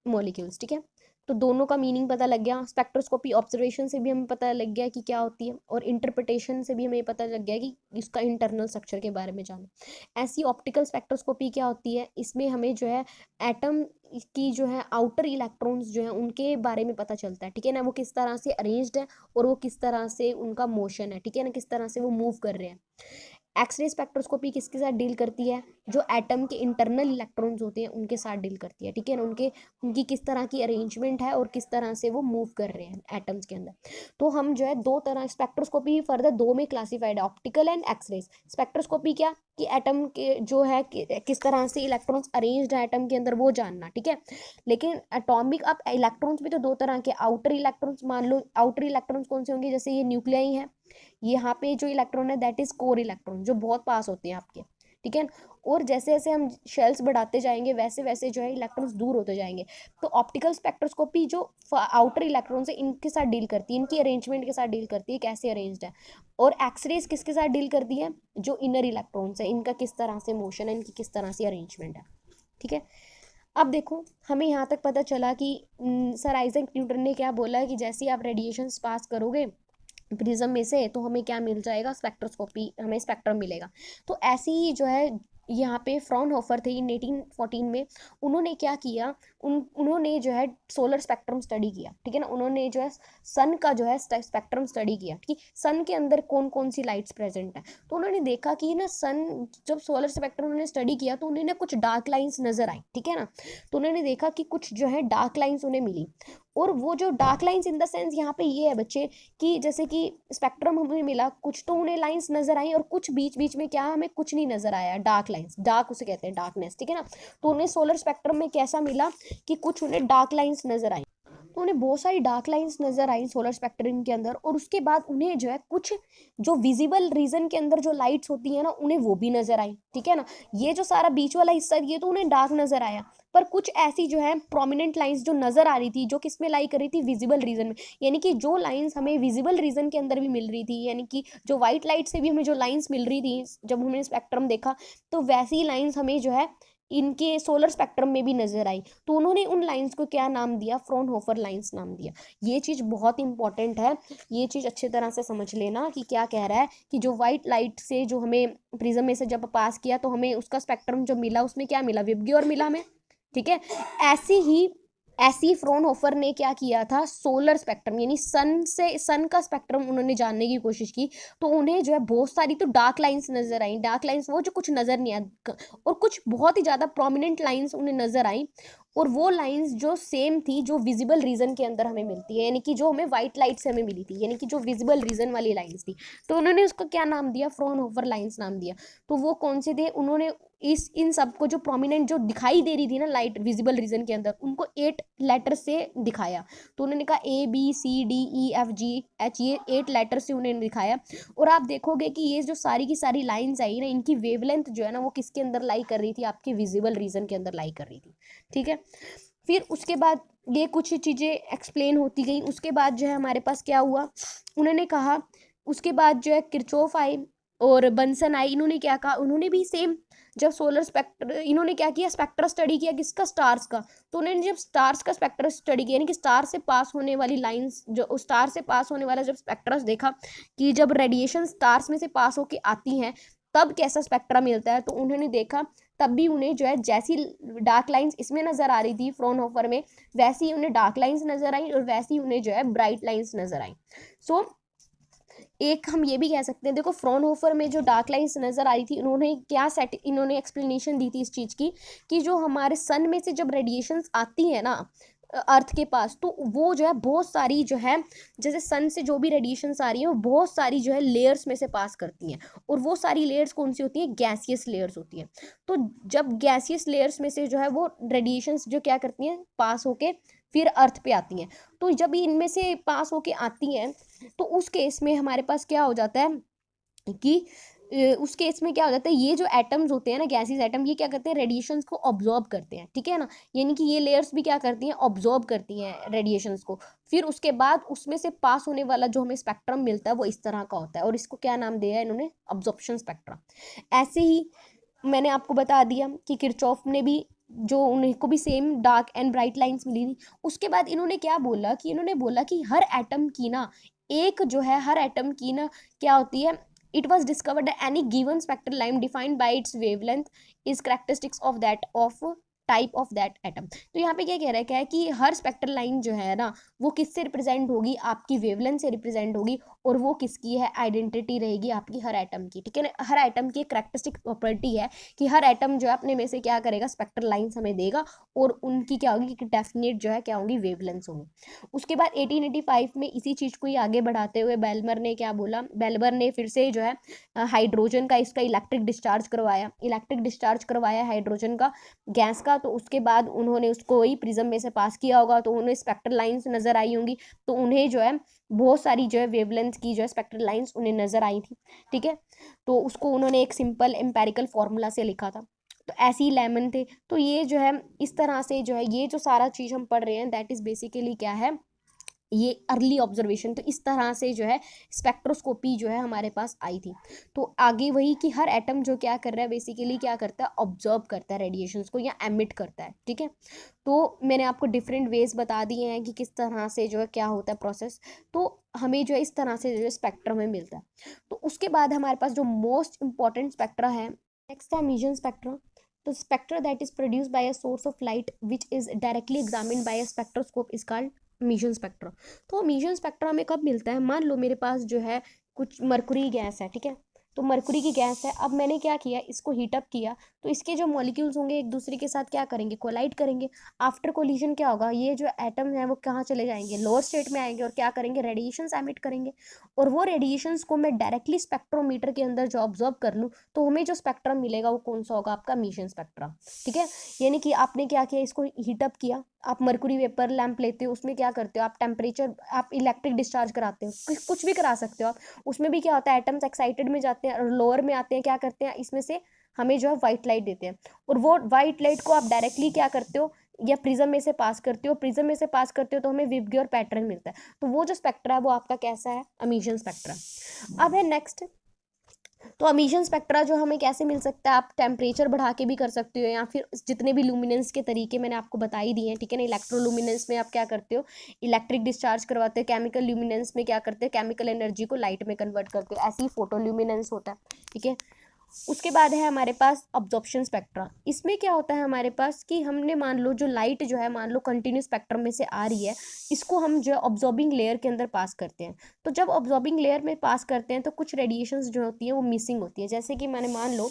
molecules, ठीक है। तो दोनों का मीनिंग पता लग गया। स्पेक्ट्रोस्कोपी ऑब्जर्वेशन से भी हमें पता लग गया कि क्या होती है, और इंटरप्रिटेशन से भी हमें पता लग गया कि इसका इंटरनल स्ट्रक्चर के बारे में जाना। ऐसी ऑप्टिकल स्पेक्ट्रोस्कोपी क्या होती है, इसमें हमें जो है एटम की जो है आउटर इलेक्ट्रॉन्स जो है उनके बारे में पता चलता है, ठीक है ना, वो किस तरह से अरेंज्ड है और वो किस तरह से उनका मोशन है, ठीक है ना, किस तरह से वो मूव कर रहे हैं। एक्सरे स्पेक्ट्रोस्कोपी किसके साथ डील करती है, जो एटम के इंटरनल इलेक्ट्रॉन्स होते हैं उनके साथ डील करती है, ठीक है ना, उनकी किस तरह की अरेंजमेंट है और किस तरह से वो मूव कर रहे हैं एटम्स के अंदर। तो हम जो है दो तरह स्पेक्ट्रोस्कोपी फर्दर दो में क्लासिफाइड है, ऑप्टिकल एंड एक्सरे। स्पेक्ट्रोस्कोपी क्या कि एटम के जो है किस तरह से इलेक्ट्रॉन्स अरेंज्ड है एटम के अंदर वो जानना, ठीक है। लेकिन एटॉमिक अब इलेक्ट्रॉन्स भी तो दो तरह के, आउटर इलेक्ट्रॉन्स, मान लो आउटर इलेक्ट्रॉन्स कौन से होंगे, जैसे ये न्यूक्लियाई है, यहाँ पे जो इलेक्ट्रॉन है दैट इज कोर इलेक्ट्रॉन, जो बहुत पास होते हैं आपके, ठीक है। और जैसे जैसे हम शेल्स बढ़ाते जाएंगे वैसे वैसे जो है इलेक्ट्रॉन्स दूर होते जाएंगे। तो ऑप्टिकल स्पेक्ट्रोस्कोपी जो आउटर इलेक्ट्रॉन्स है इनके साथ डील करती है, इनकी अरेंजमेंट के साथ डील करती है, कैसे अरेंज्ड है। और एक्सरेज किसके साथ डील करती है, जो इनर इलेक्ट्रॉन्स है इनका किस तरह से मोशन है, इनकी किस तरह से अरेंजमेंट है, ठीक है। अब देखो हमें यहाँ तक पता चला कि सर आइजैक न्यूटन ने क्या बोला कि जैसे ही आप रेडिएशंस पास करोगे प्रिज्म में से तो हमें क्या मिल जाएगा, स्पेक्ट्रोस्कोपी, हमें स्पेक्ट्रम मिलेगा। तो ऐसे ही जो है यहाँ पे फ्रॉनहोफर थे इन 1814 में, उन्होंने क्या किया, उन्होंने जो है सोलर स्पेक्ट्रम स्टडी किया, ठीक है ना, उन्होंने जो है सन का जो है स्पेक्ट्रम स्टडी किया कि सन के अंदर कौन कौन सी लाइट्स प्रेजेंट है। तो उन्होंने देखा कि ना सन, जब सोलर स्पेक्ट्रम उन्होंने स्टडी किया तो उन्हें कुछ डार्क लाइन्स नजर आई, ठीक है ना। तो उन्होंने देखा कि कुछ जो है डार्क लाइन्स उन्हें मिली। और वो जो dark lines in the sense यहाँ पे ये है बच्चे कि जैसे कि स्पेक्ट्रम हमें मिला, कुछ तो उन्हें लाइंस नजर आई और कुछ बीच बीच में क्या हमें कुछ नहीं नजर आया, डार्क लाइंस, डार्क उसे कहते हैं, डार्कनेस, ठीक है ना। तो उन्हें सोलर स्पेक्ट्रम में कैसा मिला कि कुछ उन्हें डार्क लाइंस नजर आई, तो उन्हें बहुत सारी डार्क लाइंस नजर आई सोलर स्पेक्ट्रम के अंदर। और उसके बाद उन्हें जो है कुछ जो विजिबल रीजन के अंदर जो लाइट्स होती है ना उन्हें वो भी नजर आई, ठीक है ना। ये जो सारा बीच वाला हिस्सा ये तो उन्हें डार्क नजर आया, पर कुछ ऐसी जो है प्रोमिनेंट लाइंस जो नजर आ रही थी, जो किस में लाई कर रही थी, विजिबल रीजन में। यानी कि जो लाइंस हमें विजिबल रीजन के अंदर भी मिल रही थी, यानी कि जो व्हाइट लाइट से भी हमें जो लाइंस मिल रही थी जब हमने स्पेक्ट्रम देखा, तो वैसी लाइंस हमें जो है इनके सोलर स्पेक्ट्रम में भी नजर आई। तो उन्होंने उन लाइंस को क्या नाम दिया, फ्रॉनहोफर लाइंस नाम दिया। ये चीज़ बहुत इंपॉर्टेंट है, ये चीज़ अच्छे तरह से समझ लेना कि क्या कह रहा है कि जो व्हाइट लाइट से जो हमें प्रिज्म में से जब पास किया तो हमें उसका स्पेक्ट्रम जो मिला उसमें क्या मिला, विबग्योर मिला हमें, ठीक है। ऐसी फ्रॉनहोफर ने क्या किया था, सोलर स्पेक्ट्रम यानी सन का स्पेक्ट्रम उन्होंने जानने की कोशिश की। तो उन्हें जो है बहुत सारी तो डार्क लाइंस नजर आई, डार्क लाइंस वो जो कुछ नजर नहीं आया, और कुछ बहुत ही ज्यादा प्रोमिनेंट लाइंस उन्हें नजर आई। और वो लाइंस जो सेम थी जो विजिबल रीजन के अंदर हमें मिलती है, यानी कि जो हमें व्हाइट लाइट से हमें मिली थी, यानी कि जो विजिबल रीजन वाली लाइंस थी, तो उन्होंने उसको क्या नाम दिया, फ्रॉनहोफर लाइंस नाम दिया। तो वो कौन से थे, उन्होंने इन सब को जो प्रोमिनेंट जो दिखाई दे रही थी ना लाइट विजिबल रीजन के अंदर, उनको 8 लेटर से दिखाया। तो उन्होंने कहा ABCDEFGH, ये 8 लेटर से उन्होंने दिखाया। और आप देखोगे कि ये जो सारी की सारी लाइंस आई ना, इनकी वेवलेंथ जो है ना वो किसके अंदर लाई कर रही थी, आपके विजिबल रीजन के अंदर लाई कर रही थी, ठीक है। फिर उसके बाद ये कुछ चीज़ें एक्सप्लेन होती गई। उसके बाद जो है हमारे पास क्या हुआ, उन्होंने कहा, उसके बाद जो है किरचॉफ आए और बंसन आए। इन्होंने क्या कहा, उन्होंने भी सेम जब सोलर स्पेक्टर, इन्होंने क्या किया, स्पेक्ट्रा स्टडी किया किसका, स्टार्स का। तो उन्होंने जब स्टार्स का स्पेक्ट्रा स्टडी किया, यानी कि स्टार से पास होने वाली लाइंस, जो स्टार से पास होने वाला जब स्पेक्ट्रस देखा कि जब रेडिएशन स्टार्स में से पास होके आती हैं तब कैसा स्पेक्ट्रा मिलता है, तो उन्होंने देखा तब भी उन्हें जो है जैसी डार्क लाइंस इसमें नजर आ रही थी फ्रॉनहोफर में, वैसी ही उन्हें डार्क लाइंस नजर आई और वैसी उन्हें जो है ब्राइट लाइंस नजर आई। सो एक हम ये भी कह सकते हैं, देखो फ्रॉनहोफर में जो डार्क लाइंस नजर आई थी, इन्होंने एक्सप्लेनेशन दी थी इस चीज की कि जो हमारे सन में से जब रेडिएशंस आती है ना अर्थ के पास, तो वो जो है बहुत सारी जो है, जैसे सन से जो भी रेडिएशंस आ रही है वो बहुत सारी जो है लेयर्स में से पास करती हैं। और वो सारी लेयर्स कौन सी होती हैं, गैसियस लेयर्स होती हैं। तो जब गैसियस लेयर्स में से जो है वो रेडिएशंस जो क्या करती हैं, पास होके फिर अर्थ पे आती हैं। तो जब इनमें से पास होके आती हैं तो उस केस में हमारे पास क्या हो जाता है कि उस केस में क्या हो जाता है, ये जो एटम्स होते हैं ना, गैसीज एटम, ये क्या करते हैं, रेडिएशंस को ऑब्जॉर्ब करते हैं, ठीक है ना। यानी कि ये लेयर्स भी क्या करती हैं, ऑब्जॉर्ब करती हैं रेडिएशंस को। फिर उसके बाद उसमें से पास होने वाला जो हमें स्पेक्ट्रम मिलता है वो इस तरह का होता है, और इसको क्या नाम दिया है इन्होंने, अब्जॉर्प्शन स्पेक्ट्रम। ऐसे ही मैंने आपको बता दिया कि किरचॉफ ने भी जो उन्हें को भी same dark and bright lines मिली थी। उसके बाद इन्होंने क्या बोला कि इन्होंने बोला कि हर एटम की ना एक जो है हर एटम की ना क्या होती है, it was discovered any given spectral line defined by its wavelength is characteristics of that of type of that atom. तो यहाँ पे क्या कह रहा है, क्या है कि हर स्पेक्ट्रल लाइन जो है ना वो किससे रिप्रेजेंट होगी, आपकी वेवलेंथ से रिप्रेजेंट होगी, और वो किसकी है, आइडेंटिटी रहेगी आपकी हर एटम की, ठीक है ना। हर एटम की एक करेक्टरिस्टिक प्रॉपर्टी है कि हर एटम जो है अपने में से क्या करेगा, स्पेक्ट्रल लाइन्स हमें देगा, और उनकी क्या होगी कि डेफिनेट जो है क्या होंगी, वेवलेंथ्स होंगी। उसके बाद 1885 में इसी चीज़ को ही आगे बढ़ाते हुए बेल्मर ने क्या बोला, बेल्मर ने फिर से जो है हाइड्रोजन का इसका इलेक्ट्रिक डिस्चार्ज करवाया हाइड्रोजन का गैस का। तो उसके बाद उन्होंने उसको वही प्रिज्म में से पास किया होगा, तो उन्हें स्पेक्ट्रल लाइन्स नजर आई होंगी, तो उन्हें जो है बहुत सारी जो है वेवलेंथ की जो है स्पेक्ट्रल लाइन्स उन्हें नजर आई थी, ठीक है। तो उसको उन्होंने एक सिंपल एम्पेरिकल फॉर्मूला से लिखा था। तो ऐसे ही लेमन थे। तो ये जो है इस तरह से जो है ये जो सारा चीज़ हम पढ़ रहे हैं दैट इज़ बेसिकली क्या है, ये अर्ली ऑब्जर्वेशन। तो इस तरह से जो है स्पेक्ट्रोस्कोपी जो है हमारे पास आई थी। तो आगे वही कि हर एटम जो क्या कर रहा है, बेसिकली क्या करता है, ऑब्जर्व करता है रेडिएशंस को या एमिट करता है, ठीक है। तो मैंने आपको डिफरेंट वेज बता दिए हैं कि किस तरह से जो है क्या होता है प्रोसेस। तो हमें जो है इस तरह से जो है स्पेक्ट्रम में मिलता है। तो उसके बाद हमारे पास जो मोस्ट इंपॉर्टेंट स्पेक्ट्रा है, नेक्स्ट है मीजन स्पेक्ट्रा। तो spectra that is produce by a source of light which is directly examined by a spectroscope is called emission spectra. तो मीजन स्पेक्ट्रा में कब मिलता है, मान लो मेरे पास जो है कुछ मरकुरी गैस है, ठीक है। तो मरकुरी की गैस है, अब मैंने क्या किया, इसको हीटअप किया, तो इसके जो मॉलिक्यूल्स होंगे एक दूसरे के साथ क्या करेंगे, कोलाइड करेंगे। आफ्टर कोलिजन क्या होगा, ये जो एटम है वो कहाँ चले जाएंगे, लोअर स्टेट में आएंगे, और क्या करेंगे, रेडिएशंस एमिट करेंगे। और वो रेडिएशंस को मैं डायरेक्टली स्पेक्ट्रोमीटर के अंदर जो ऑब्जर्व कर लूँ, तो हमें जो स्पेक्ट्रम मिलेगा वो कौन सा होगा, आपका मीजन स्पेक्ट्रा, ठीक है। यानी कि आपने क्या किया, इसको हीटअप किया, आप मरकुरी वेपर लैंप लेते हो, उसमें क्या करते हो आप, टेम्परेचर, आप इलेक्ट्रिक डिस्चार्ज कराते हो, कुछ भी करा सकते हो आप। उसमें भी क्या होता है, एटम्स एक्साइटेड में जाते हैं और लोअर में आते हैं, क्या करते हैं, इसमें से हमें जो है व्हाइट लाइट देते हैं, और वो व्हाइट लाइट को आप डायरेक्टली क्या करते हो, या प्रिज्म में से पास करते हो, प्रिज्म में से पास करते हो तो हमें विबग्योर पैटर्न मिलता है। तो वो जो स्पेक्ट्रा है वो आपका कैसा है, अमीशन स्पेक्ट्रा। अब है नेक्स्ट। तो अमीशन स्पेक्ट्रा जो हमें कैसे मिल सकता है, आप टेम्परेचर बढ़ा के भी कर सकते हो, या फिर जितने भी लुमिनेंस के तरीके मैंने आपको बता ही दिए हैं, ठीक है ना। इलेक्ट्रोलुमिनेंस में आप क्या करते हो, इलेक्ट्रिक डिस्चार्ज करवाते हो, केमिकल ल्यूमिनेंस में क्या करते हो, केमिकल एनर्जी को लाइट में कन्वर्ट करते हो, ऐसे ही फोटोल्यूमिनेंस होता है, ठीक है। उसके बाद है हमारे पास अब्जॉर्प्शन स्पेक्ट्रा। इसमें क्या होता है हमारे पास कि हमने मान लो जो लाइट जो है मान लो कंटिन्यूस स्पेक्ट्रम में से आ रही है, इसको हम जो है ऑब्जॉर्बिंग लेयर के अंदर पास करते हैं। तो जब ऑब्जॉर्बिंग लेयर में पास करते हैं तो कुछ रेडिएशंस जो होती है वो मिसिंग होती है। जैसे कि मैंने मान लो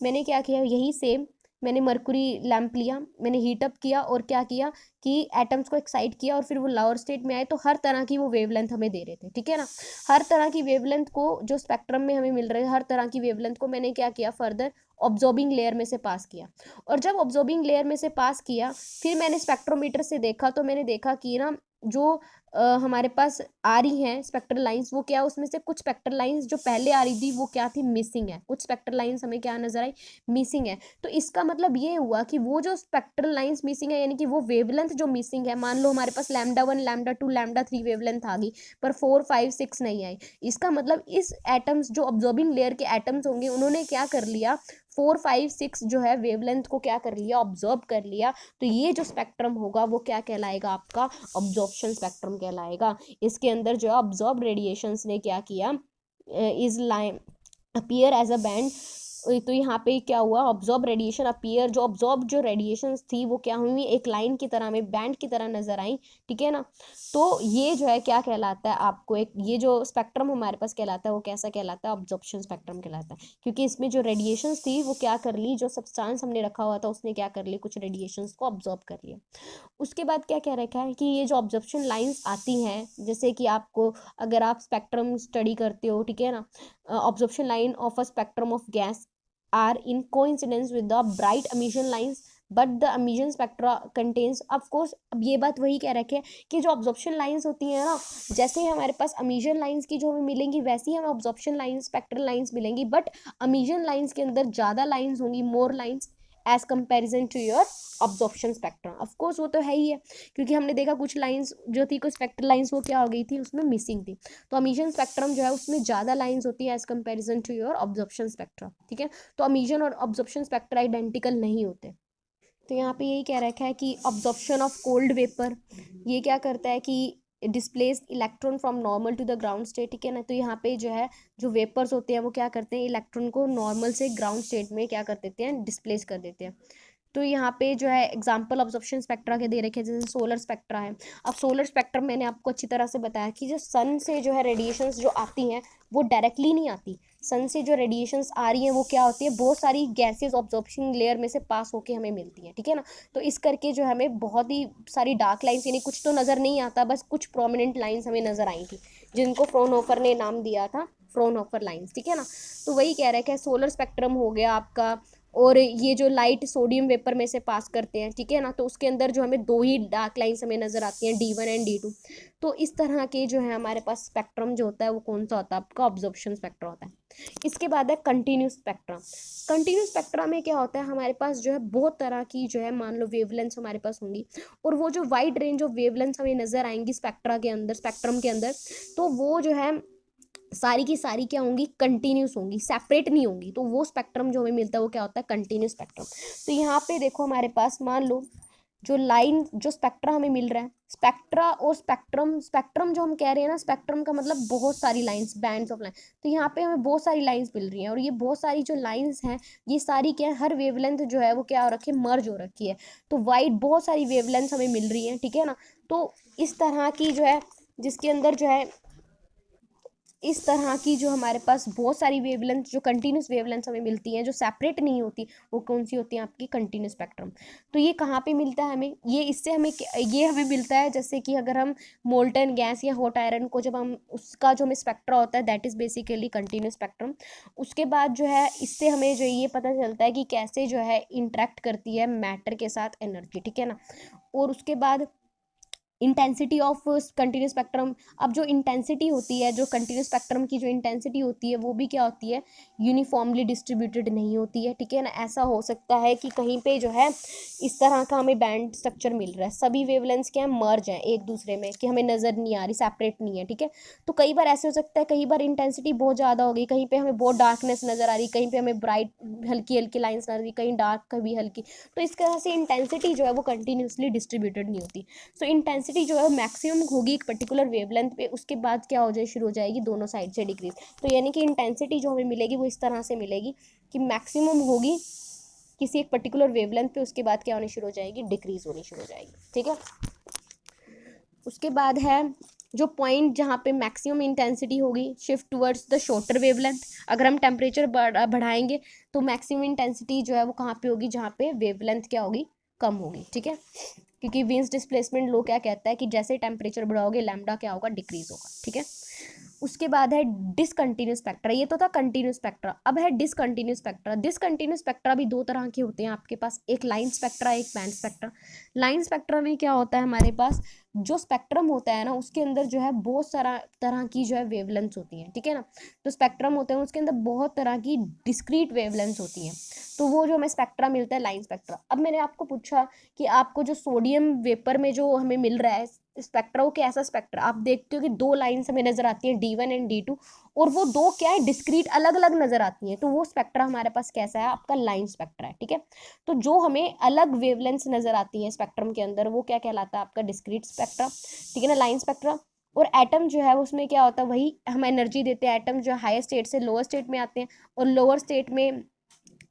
मैंने क्या किया, यही सेम मैंने मरकुरी लैंप लिया, मैंने हीटअप किया, और क्या किया कि एटम्स को एक्साइट किया, और फिर वो लोअर स्टेट में आए, तो हर तरह की वो वेवलेंथ हमें दे रहे थे, ठीक है ना। हर तरह की वेवलेंथ को जो स्पेक्ट्रम में हमें मिल रहे हैं, हर तरह की वेवलेंथ को मैंने क्या किया, फर्दर ऑब्जॉर्बिंग लेयर में से पास किया। और जब ऑब्जॉर्बिंग लेयर में से पास किया, फिर मैंने स्पेक्ट्रोमीटर से देखा, तो मैंने देखा कि ना जो हमारे पास आ रही हैं स्पेक्ट्रल लाइंस, वो क्या, उसमें से कुछ स्पेक्ट्रल लाइंस जो पहले आ रही थी वो क्या थी, मिसिंग है। कुछ स्पेक्ट्रल लाइंस हमें क्या नजर आई, मिसिंग है। तो इसका मतलब ये हुआ कि वो जो स्पेक्ट्रल लाइंस मिसिंग है, यानी कि वो वेवलेंथ जो मिसिंग है, मान लो हमारे पास λ1 λ2 λ3 वेवलेंथ आ गई, पर 4 5 6 नहीं आई। इसका मतलब इस एटम्स जो ऑब्जॉर्बिंग लेयर के एटम्स होंगे, उन्होंने क्या कर लिया, 4 5 6 जो है वेवलेंथ को क्या कर लिया, ऑब्जर्व कर लिया। तो ये जो स्पेक्ट्रम होगा वो क्या कहलाएगा, आपका ऑब्जॉर्प्शन स्पेक्ट्रम कहलाएगा। इसके अंदर जो है ऑब्जॉर्ब रेडिएशंस ने क्या किया, is line appear as a band. तो यहाँ पे क्या हुआ, ऑब्जॉर्ब रेडिएशन अपीयर, जो ऑब्जॉर्ब जो रेडिएशंस थी वो क्या हुई, एक लाइन की तरह में, बैंड की तरह नजर आई, ठीक है ना। तो ये जो है क्या कहलाता है आपको, एक ये जो स्पेक्ट्रम हमारे पास कहलाता है वो कैसा कहलाता है, ऑब्जॉर्प्शन स्पेक्ट्रम कहलाता है। क्योंकि इसमें जो रेडिएशंस थी वो क्या कर ली, जो सब्सटेंस हमने रखा हुआ था उसने क्या कर ली, कुछ रेडिएशंस को ऑब्जॉर्ब कर लिया। उसके बाद क्या कह रखा है कि ये जो ऑब्जर्प्शन लाइंस आती हैं, जैसे कि आपको अगर आप स्पेक्ट्रम स्टडी करते हो, ठीक है ना, absorption line of a spectrum of gas are in coincidence with the bright emission lines, but the emission spectra contains, of course अब ये बात वही कह रखे हैं कि जो ऑब्जर्प्शन लाइंस होती हैं ना, जैसे ही हमारे पास emission लाइंस की जो हमें मिलेंगी वैसी हमें ऑब्जर्प्शन लाइंस स्पेक्ट्रल लाइंस मिलेंगी, बट emission लाइंस के अंदर ज़्यादा लाइंस होंगी, more lines as comparison to your absorption spectrum. Of course वो तो है ही है, क्योंकि हमने देखा कुछ लाइंस जो थी, कुछ स्पेक्ट्रल लाइंस वो क्या हो गई थी, उसमें मिसिंग थी। तो अमीशन स्पेक्ट्रम जो है उसमें ज़्यादा लाइंस होती है as comparison to your absorption spectrum, ठीक है। तो अमीशन और ऑब्जॉर्प्शन स्पेक्ट्रा आइडेंटिकल नहीं होते। तो यहाँ पे यही कह रखा है कि अब्जॉर्प्शन ऑफ कोल्ड वेपर, ये क्या करता है कि displace electron from normal to the ground state, ठीक है ना। तो यहाँ पे जो है जो वेपर्स होते हैं वो क्या करते हैं, इलेक्ट्रॉन को नॉर्मल से ग्राउंड स्टेट में क्या कर देते हैं, डिस्प्लेस कर देते हैं। तो यहाँ पे जो है एग्जाम्पल ऑब्जॉर्प्शन स्पेक्ट्रा के दे रखे हैं, जैसे सोलर स्पेक्ट्रा है। अब सोलर स्पेक्ट्रम मैंने आपको अच्छी तरह से बताया कि जो सन से जो है रेडिएशंस जो आती हैं वो डायरेक्टली नहीं आती। सन से जो रेडिएशंस आ रही हैं वो क्या होती है, बहुत सारी गैसेस ऑब्जॉर्प्शन लेयर में से पास होके हमें मिलती हैं, ठीक है ना। तो इस करके जो हमें बहुत ही सारी डार्क लाइन्स, यानी कुछ तो नज़र नहीं आता, बस कुछ प्रोमिनेंट लाइन्स हमें नज़र आई थी, जिनको फ्रोनहोफर ने नाम दिया था फ्रोनहोफर लाइन्स, ठीक है ना। तो वही कह रहे हैं कि सोलर स्पेक्ट्रम हो गया आपका, और ये जो लाइट सोडियम वेपर में से पास करते हैं, ठीक है ना, तो उसके अंदर जो हमें दो ही डार्क लाइन्स हमें नज़र आती हैं, D1 एंड D2। तो इस तरह के जो है हमारे पास स्पेक्ट्रम जो होता है वो कौन सा होता है, आपका ऑब्जॉर्प्शन स्पेक्ट्रा होता है। इसके बाद है कंटिन्यूस स्पेक्ट्रा। कंटिन्यूस स्पेक्ट्रा में क्या होता है, हमारे पास जो है बहुत तरह की जो है मान लो वेवलेंथ हमारे पास होंगी, और वो जो वाइड रेंज ऑफ वेवलेंथ हमें नज़र आएंगी स्पेक्ट्रा के अंदर, स्पेक्ट्रम के अंदर, तो वो जो है सारी की सारी क्या होंगी, कंटिन्यूस होंगी, सेपरेट नहीं होंगी। तो वो स्पेक्ट्रम जो हमें मिलता है वो क्या होता है, कंटिन्यूस स्पेक्ट्रम। तो यहाँ पे देखो हमारे पास मान लो जो लाइन जो स्पेक्ट्रा हमें मिल रहा है, स्पेक्ट्रा और स्पेक्ट्रम, स्पेक्ट्रम जो हम कह रहे हैं ना, स्पेक्ट्रम का मतलब बहुत सारी लाइंस, बैंड्स ऑफ लाइन। तो यहाँ पे हमें बहुत सारी लाइंस मिल रही हैं, और ये बहुत सारी जो लाइंस हैं ये सारी क्या है, हर वेवलेंथ जो है वो क्या हो रखी है, मर्ज हो रखी है। तो वाइड बहुत सारी वेवलेंथ हमें मिल रही है, ठीक है ना। तो इस तरह की जो है, जिसके अंदर जो है इस तरह की जो हमारे पास बहुत सारी वेवलेंथ, जो कंटिन्यूस वेवलेंथ हमें मिलती हैं, जो सेपरेट नहीं होती, वो कौन सी होती है, आपकी कंटिन्यूस स्पेक्ट्रम। तो ये कहाँ पे मिलता है हमें, ये इससे हमें ये हमें मिलता है, जैसे कि अगर हम मोल्टन गैस या हॉट आयरन को जब हम उसका जो हमें स्पेक्ट्रा होता है that is basically continuous spectrum. उसके बाद जो है इससे हमें जो ये पता चलता है कि कैसे जो है इंटरेक्ट करती है मैटर के साथ एनर्जी, ठीक है ना। और उसके बाद इंटेंसिटी ऑफ कंटिन्यूस स्पेक्ट्रम। अब जो इंटेंसिटी होती है, जो कंटिन्यूस स्पेक्ट्रम की जो इंटेंसिटी होती है वो भी क्या होती है, यूनिफॉर्मली डिस्ट्रीब्यूटेड नहीं होती है, ठीक है ना। ऐसा हो सकता है कि कहीं पे जो है इस तरह का हमें बैंड स्ट्रक्चर मिल रहा है, सभी वेवलेंथ्स क्या है, मर्ज हैं एक दूसरे में, कि हमें नज़र नहीं आ रही, सेपरेट नहीं है, ठीक है। तो कई बार ऐसे हो सकता है, कई बार इंटेंसिटी बहुत ज़्यादा हो गई, कहीं पे हमें बहुत डार्कनेस नज़र आ रही, कहीं पे हमें ब्राइट हल्की हल्की लाइन्स नजर आ रही, कहीं डार्क कभी हल्की। तो इस तरह से इंटेंसिटी जो है वो कंटिन्यूसली डिस्ट्रीब्यूटेड नहीं होती। सो इंटेंसिटी जो है मैक्सिमम होगी एक पर्टिकुलर वेवलेंथ पे, उसके बाद क्या हो जाए, शुरू हो जाएगी दोनों साइड से डिक्रीज। तो यानी कि इंटेंसिटी जो हमें मिलेगी वो इस तरह से मिलेगी कि मैक्सिमम होगी किसी एक पर्टिकुलर वेवलेंथ पे, उसके बाद क्या होनी शुरू हो जाएगी, डिक्रीज होनी शुरू हो जाएगी, ठीक है। उसके बाद है जो पॉइंट जहाँ पे मैक्सिमम इंटेंसिटी होगी, shift towards the shorter wavelength. अगर हम टेम्परेचर बढ़ाएंगे तो मैक्सिमम इंटेंसिटी जो है वो कहाँ पे होगी, जहाँ पे वेवलेंथ क्या होगी, कम होगी, ठीक है। क्योंकि विंस डिस्प्लेसमेंट लो क्या कहता है कि जैसे टेम्परेचर बढ़ाओगे लैम्डा क्या होगा, डिक्रीज होगा, ठीक है। उसके बाद है डिसकंटिन्यूस स्पेक्ट्रा। ये तो था कंटिन्यूस स्पेक्ट्रा, अब है डिसकंटिन्यूस स्पेक्ट्रा। डिसकंटिन्यूस स्पेक्ट्रा भी दो तरह के होते हैं आपके पास, एक लाइन स्पेक्ट्रा, एक बैंड स्पेक्ट्रा। लाइन स्पेक्ट्रा में क्या होता है, हमारे पास जो स्पेक्ट्रम होता है ना उसके अंदर जो है बहुत सारा तरह की जो है वेवलेंथ होती है, ठीक है ना। तो स्पेक्ट्रम होते हैं उसके अंदर बहुत तरह की डिस्क्रीट वेवलेंथ होती हैं, तो वो जो हमें स्पेक्ट्रा मिलता है लाइन स्पेक्ट्रा। अब मैंने आपको पूछा कि आपको जो सोडियम वेपर में जो हमें मिल रहा है स्पेक्ट्रा, वो कैसा स्पेक्ट्रा, आप देखते हो कि दो लाइन्स हमें नजर आती हैं, D1 एंड D2, और वो दो क्या है, डिस्क्रीट अलग अलग नजर आती हैं, तो वो स्पेक्ट्रा हमारे पास कैसा है, आपका लाइन स्पेक्ट्रा है, ठीक है। तो जो हमें अलग वेवलेंथ्स नजर आती हैं स्पेक्ट्रम के अंदर वो क्या कहलाता है, आपका डिस्क्रीट स्पेक्ट्रा, ठीक है ना, लाइन स्पेक्ट्रा। और एटम जो है उसमें क्या होता है, वही हम एनर्जी देते हैं, एटम जो हायर स्टेट से लोअर स्टेट में आते हैं, और लोअर स्टेट में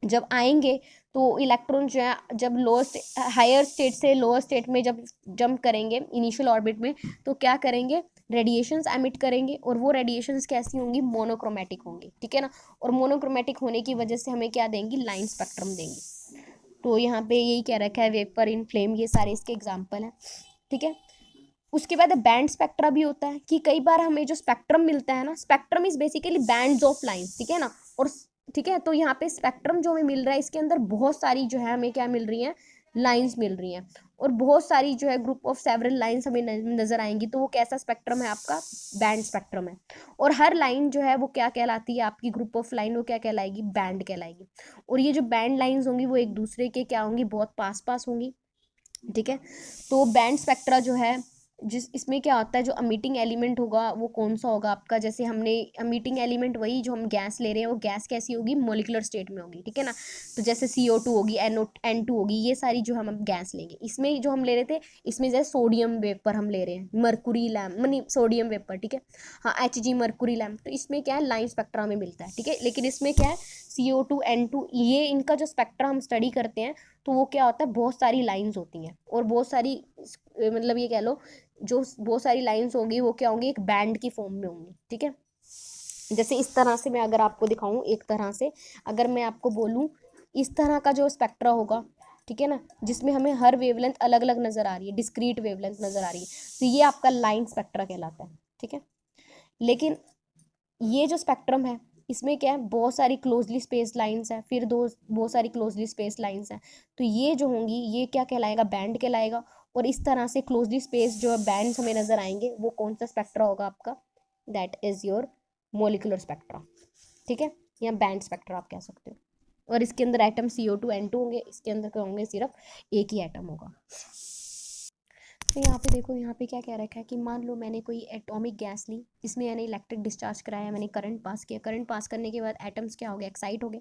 जब आएंगे तो इलेक्ट्रॉन जो है जब लोअर हायर स्टेट से लोअर स्टेट में जब जंप करेंगे इनिशियल ऑर्बिट में, तो क्या करेंगे, रेडिएशंस एमिट करेंगे, और वो रेडिएशंस कैसी होंगी, मोनोक्रोमेटिक होंगी, ठीक है ना। और मोनोक्रोमेटिक होने की वजह से हमें क्या देंगी, लाइन स्पेक्ट्रम देंगी। तो यहाँ पे यही कह रखा है, वेपर इन फ्लेम, ये सारे इसके एग्जाम्पल हैं, ठीक है। उसके बाद बैंड स्पेक्ट्रा भी होता है कि कई बार हमें जो स्पेक्ट्रम मिलता है ना, spectrum is basically bands of lines, ठीक है ना। और ठीक है, तो यहाँ पे स्पेक्ट्रम जो हमें मिल रहा है इसके अंदर बहुत सारी जो है हमें क्या मिल रही है, लाइंस मिल रही हैं, और बहुत सारी जो है ग्रुप ऑफ सेवरल लाइंस हमें नजर आएंगी, तो वो कैसा स्पेक्ट्रम है, आपका बैंड स्पेक्ट्रम है। और हर लाइन जो है वो क्या कहलाती है, आपकी ग्रुप ऑफ लाइन वो क्या कहलाएगी, बैंड कहलाएगी। और ये जो बैंड लाइंस होंगी वो एक दूसरे के क्या होंगी, बहुत पास पास होंगी, ठीक है। तो बैंड स्पेक्ट्रा जो है इसमें क्या होता है, जो अमीटिंग एलिमेंट होगा वो कौन सा होगा आपका, जैसे हमने अमीटिंग एलिमेंट वही जो हम गैस ले रहे हैं वो गैस कैसी होगी, मोलिकुलर स्टेट में होगी, ठीक है ना। तो जैसे CO2 होगी, N2 होगी, ये सारी जो हम गैस लेंगे। इसमें जो हम ले रहे थे, इसमें जैसे सोडियम वेपर हम ले रहे हैं, Mercury lamp money sodium vapour, ठीक है, हाँ Hg मरकुरी लैम्प। तो इसमें क्या है, लाइन स्पेक्ट्रा में मिलता है, ठीक है। लेकिन इसमें क्या है, CO2 N2, ये इनका जो स्पेक्ट्रा हम स्टडी करते हैं तो वो क्या होता है, बहुत सारी लाइंस होती हैं और बहुत सारी, मतलब ये कह लो जो बहुत सारी लाइंस होंगी वो क्या होंगी, एक बैंड की फॉर्म में होंगी, ठीक है। जैसे इस तरह से मैं अगर आपको दिखाऊं, एक तरह से अगर मैं आपको बोलूं, इस तरह का जो स्पेक्ट्रा होगा, ठीक है ना, जिसमें हमें हर वेवलेंथ अलग अलग नजर आ रही है, डिस्क्रीट वेवलेंथ नजर आ रही है, तो ये आपका लाइन स्पेक्ट्रा कहलाता है, ठीक है। लेकिन ये जो स्पेक्ट्रम है, इसमें क्या है, बहुत सारी क्लोजली स्पेस लाइंस है, फिर दो बहुत सारी क्लोजली स्पेस लाइंस है, तो ये जो होंगी ये क्या कहलाएगा, बैंड कहलाएगा। और इस तरह से क्लोजली स्पेस जो बैंड्स हमें नजर आएंगे वो कौन सा स्पेक्ट्रा होगा आपका, that is your molecular spectra, ठीक है, या बैंड स्पेक्ट्रा आप कह सकते हो। और इसके अंदर एटम CO2 N2 होंगे, इसके अंदर क्या होंगे, सिर्फ एक ही एटम होगा। तो यहाँ पे देखो, यहाँ पे क्या कह रखा है कि मान लो मैंने कोई एटॉमिक गैस ली, इसमें मैंने इलेक्ट्रिक डिस्चार्ज कराया, मैंने करंट पास किया, करंट पास करने के बाद एटम्स क्या हो गए, एक्साइट हो गए।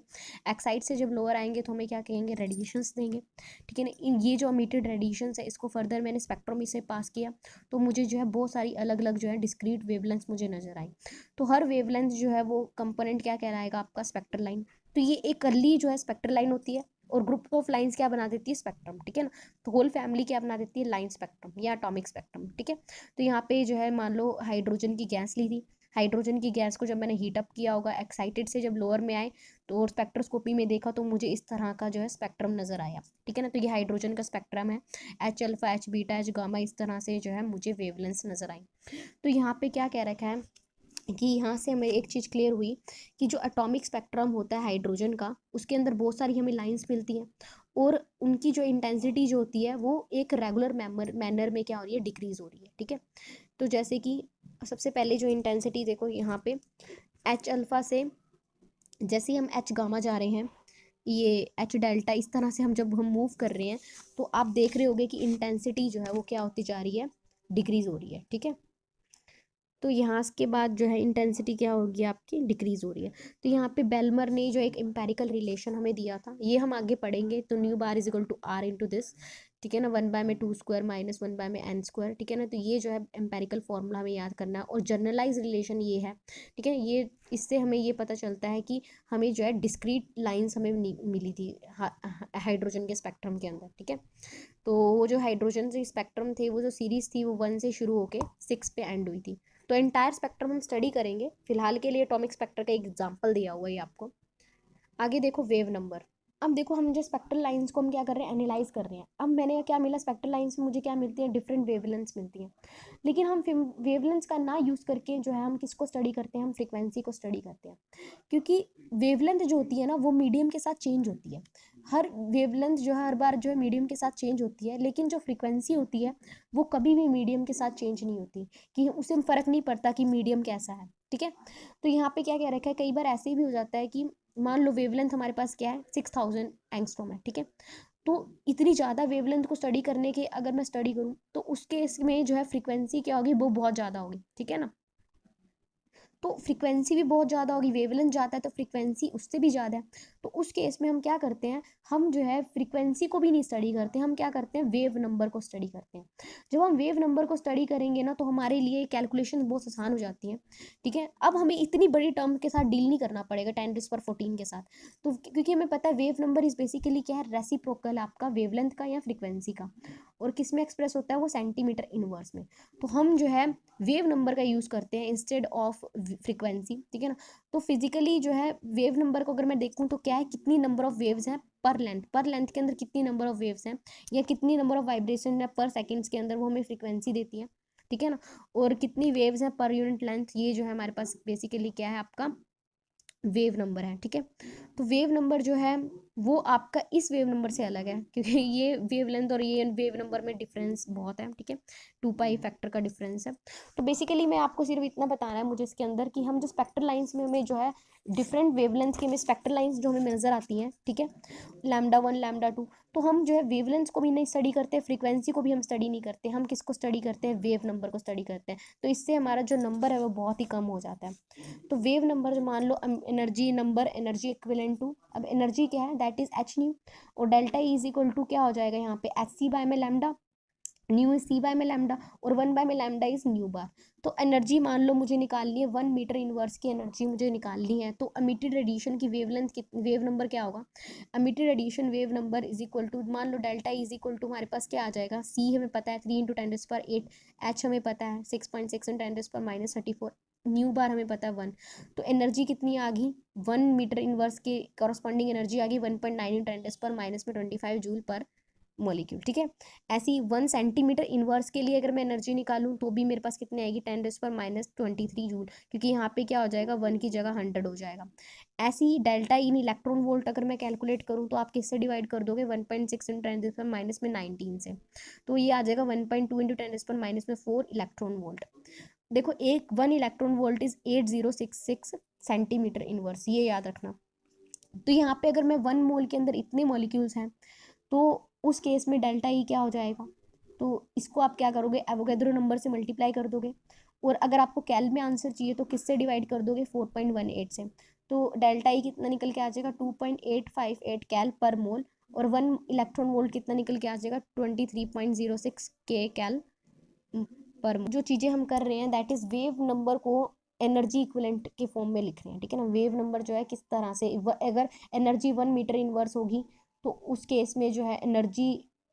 एक्साइट से जब लोअर आएंगे तो हमें क्या कहेंगे, रेडिएशंस देंगे, ठीक है ना। ये जो इमिटेड रेडिएशंस है, इसको फर्दर मैंने स्पेक्ट्रम से पास किया, तो मुझे जो है बहुत सारी अलग अलग जो है डिस्क्रीट वेवलेंथ मुझे नजर आई। तो हर वेवलेंथ जो है वो कंपोनेंट क्या कहलाएगा आपका, स्पेक्ट्रल लाइन। तो ये एक कर्ली जो है स्पेक्ट्रल लाइन होती है, और ग्रुप ऑफ लाइंस क्या बना देती है, स्पेक्ट्रम, ठीक है ना। तो होल फैमिली क्या बना देती है, लाइन स्पेक्ट्रम या एटॉमिक स्पेक्ट्रम, ठीक है। तो यहाँ पे जो है मान लो हाइड्रोजन की गैस ली थी, हाइड्रोजन की गैस को जब मैंने हीट अप किया होगा, एक्साइटेड से जब लोअर में आए तो स्पेक्ट्रोस्कोपी में देखा तो मुझे इस तरह का जो है स्पेक्ट्रम नजर आया, ठीक है ना। तो ये हाइड्रोजन का स्पेक्ट्रम है, H alpha, H beta, H gamma, इस तरह से जो है मुझे वेवलेंथ नजर आई। तो यहाँ पे क्या कह रखा है कि यहाँ से हमें एक चीज़ क्लियर हुई कि जो एटॉमिक स्पेक्ट्रम होता है हाइड्रोजन का, उसके अंदर बहुत सारी हमें लाइंस मिलती हैं, और उनकी जो इंटेंसिटी जो होती है वो एक रेगुलर मैनर में क्या हो रही है, डिक्रीज हो रही है, ठीक है। तो जैसे कि सबसे पहले जो इंटेंसिटी देखो यहाँ पे, H अल्फा से जैसे ही हम H गामा जा रहे हैं, ये H डेल्टा, इस तरह से हम मूव कर रहे हैं, तो आप देख रहे होगे कि इंटेंसिटी जो है वो क्या होती जा रही है, डिक्रीज हो रही है, ठीक है। तो यहाँ के बाद जो है इंटेंसिटी क्या होगी आपकी, डिक्रीज हो रही है। तो यहाँ पे बेलमर ने जो एक एम्पेरिकल रिलेशन हमें दिया था, ये हम आगे पढ़ेंगे। तो nu bar is equal to R into this, ठीक है ना, 1/2² माइनस 1/n², ठीक है ना। तो ये जो है एम्पेरिकल फॉर्मूला हमें याद करना है, और जनरलाइज रिलेशन ये है, ठीक है। ये इससे हमें ये पता चलता है कि हमें जो है डिस्क्रीट लाइंस हमें मिली थी हाइड्रोजन के स्पेक्ट्रम के अंदर, ठीक है। तो वो जो हाइड्रोजन से स्पेक्ट्रम थे, वो जो सीरीज थी वो 1 से शुरू होके 6 पे एंड हुई थी। तो एंटायर स्पेक्ट्रम हम स्टडी करेंगे, फिलहाल के लिए एटॉमिक स्पेक्ट्रम का एक एग्जांपल दिया हुआ है आपको। आगे देखो वेव नंबर। अब देखो हम जो स्पेक्ट्रल लाइंस को हम क्या कर रहे हैं, एनालाइज कर रहे हैं। अब मैंने क्या मिला, स्पेक्ट्रल लाइंस में मुझे क्या मिलती है, डिफरेंट वेवलेंथ्स मिलती हैं। लेकिन हम वेवलेंथ्स का ना यूज़ करके जो है हम किसको स्टडी करते हैं, हम फ्रिक्वेंसी को स्टडी करते हैं। क्योंकि वेवलेंथ जो होती है ना वो मीडियम के साथ चेंज होती है। हर वेवलेंथ जो है हर बार जो है मीडियम के साथ चेंज होती है, लेकिन जो फ्रिक्वेंसी होती है वो कभी भी मीडियम के साथ चेंज नहीं होती, कि उसे फ़र्क नहीं पड़ता कि मीडियम कैसा है, ठीक है। तो यहाँ पे क्या कह रखा है, कई बार ऐसे भी हो जाता है कि मान लो वेवलेंथ हमारे पास क्या है, 6000 एंगस्ट्रॉम है, ठीक है। तो इतनी ज़्यादा वेवलेंथ को स्टडी करने के अगर मैं स्टडी करूँ तो उसके इसमें जो है फ्रीक्वेंसी क्या होगी, वो बहुत ज़्यादा होगी, ठीक है ना। तो फ्रीक्वेंसी भी बहुत ज़्यादा होगी, वेवलेंथ जाता है तो फ्रीक्वेंसी उससे भी ज़्यादा है। तो उस केस में हम क्या करते हैं, हम जो है फ्रीक्वेंसी को भी नहीं स्टडी करते, हम क्या करते हैं, वेव नंबर को स्टडी करते हैं। जब हम वेव नंबर को स्टडी करेंगे ना तो हमारे लिए कैलकुलेशन बहुत आसान हो जाती है, ठीक है। अब हमें इतनी बड़ी टर्म के साथ डील नहीं करना पड़ेगा 10⁻14 के साथ। तो क्योंकि हमें पता है वेव नंबर इज बेसिकली क्या है, रेसिप्रोकल आपका वेवलेंथ का या फ्रीक्वेंसी का, और किस में एक्सप्रेस होता है वो सेंटीमीटर इनवर्स में। तो हम जो है वेव नंबर का यूज़ करते हैं इंस्टेड ऑफ फ्रीक्वेंसी, ठीक है ना। तो फिजिकली जो है वेव नंबर को अगर मैं देखूं तो क्या है, कितनी नंबर ऑफ वेव्स हैं पर लेंथ के अंदर कितनी नंबर ऑफ वेव्स हैं, या कितनी नंबर ऑफ वाइब्रेशन है पर सेकेंड्स के अंदर, वो हमें फ्रीक्वेंसी देती है, ठीक है ना। और कितनी वेव्स हैं पर यूनिट लेंथ, ये जो है हमारे पास बेसिकली क्या है आपका वेव नंबर है, ठीक है। तो वेव नंबर जो है वो आपका इस वेव नंबर से अलग है, क्योंकि ये वेव लेंथ और ये वेव नंबर में डिफरेंस बहुत है, ठीक है, 2 पाई फैक्टर का डिफरेंस है। तो बेसिकली मैं आपको सिर्फ इतना बताना है मुझे इसके अंदर कि हम जो स्पेक्ट्रल लाइंस में हमें जो है डिफरेंट वेवलेंथ की हमें स्पेक्ट्रल लाइंस जो हमें नजर आती हैं, ठीक है, λ1 λ2, तो हम जो है वेवलेंथ को भी नहीं स्टडी करते, फ्रीक्वेंसी को भी हम स्टडी नहीं करते, हम किसको स्टडी करते हैं, वेव नंबर को स्टडी करते हैं। तो इससे हमारा जो नंबर है वो बहुत ही कम हो जाता है। तो वेव नंबर जो मान लो energy number, energy equivalent to, अब एनर्जी क्या है, दैट इज एच न्यू, और डेल्टा इज इक्वल टू क्या हो जाएगा यहाँ पे, एच सी बाय में lambda, nu is c by में लैम्डा, और 1 बाय में लैम्डा इज न्यू बार। तो एनर्जी मान लो मुझे निकालनी है 1 मीटर इनवर्स की एनर्जी मुझे निकालनी है, तो एमिटेड रेडिएशन की वेवलेंथ वेव नंबर क्या होगा, emitted radiation wave number is equal to, मान लो डेल्टा इज इक्वल टू हमारे पास क्या आ जाएगा, सी हमें पता है 3 × 10⁸, एच हमें पता है 6.6 × 10⁻34, न्यू बार हमें पता है 1। तो एनर्जी कितनी आ गई, 1 मीटर इनवर्स के कॉरस्पॉन्डिंग एनर्जी आ गई 1.9 × 10⁻25 जूल पर मॉलिक्यूल, ठीक है। ऐसी 1 सेंटीमीटर इनवर्स के लिए अगर मैं एनर्जी निकालूं तो भी मेरे पास कितनी आएगी, 10⁻23 जूल, क्योंकि यहाँ पे क्या हो जाएगा, 1 की जगह 100 हो जाएगा। ऐसे ही डेल्टा इन इलेक्ट्रॉन वोल्ट अगर मैं कैलकुलेट करूँ तो आप किससे डिवाइड कर दोगे, 1.6 × 10⁻19 से, तो ये आ जाएगा 1.2 × 10⁻4 इलेक्ट्रॉन वोल्ट। देखो, 1 electron volt is 8066 centimetre inverse, ये याद रखना। तो यहाँ पे अगर मैं 1 मोल के अंदर इतने मॉलिक्यूल्स हैं तो उस केस में डेल्टा ई क्या हो जाएगा, तो इसको आप क्या करोगे, एवोगैड्रो नंबर से मल्टीप्लाई कर दोगे, और अगर आपको कैल में आंसर चाहिए तो किससे डिवाइड कर दोगे, 4.18 से। तो डेल्टा ई कितना निकल के आ जाएगा, 2.858 कैल पर मोल, और 1 इलेक्ट्रॉन वोल्ट कितना निकल के आ जाएगा, 23.06 के कैल पर मोल। जो चीज़ें हम कर रहे हैं दैट इज वेव नंबर को एनर्जी इक्विवेलेंट के फॉर्म में लिख रहे हैं, ठीक है ना। वेव नंबर जो है किस तरह से, अगर एनर्जी 1 मीटर इनवर्स होगी तो उस केस में जो है एनर्जी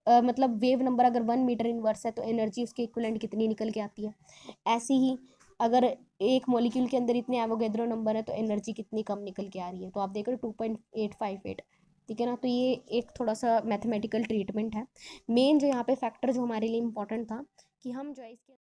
मतलब वेव नंबर अगर 1 मीटर इनवर्स है तो एनर्जी उसके इक्विवेलेंट कितनी निकल के आती है। ऐसे ही अगर एक मॉलिक्यूल के अंदर इतने एवोगैड्रो नंबर है तो एनर्जी कितनी कम निकल के आ रही है, तो आप देख रहे हो 2.858, ठीक है ना। तो ये एक थोड़ा सा मैथमेटिकल ट्रीटमेंट है। मेन जो यहाँ पे फैक्टर जो हमारे लिए इम्पोर्टेंट था कि हम जो है इसके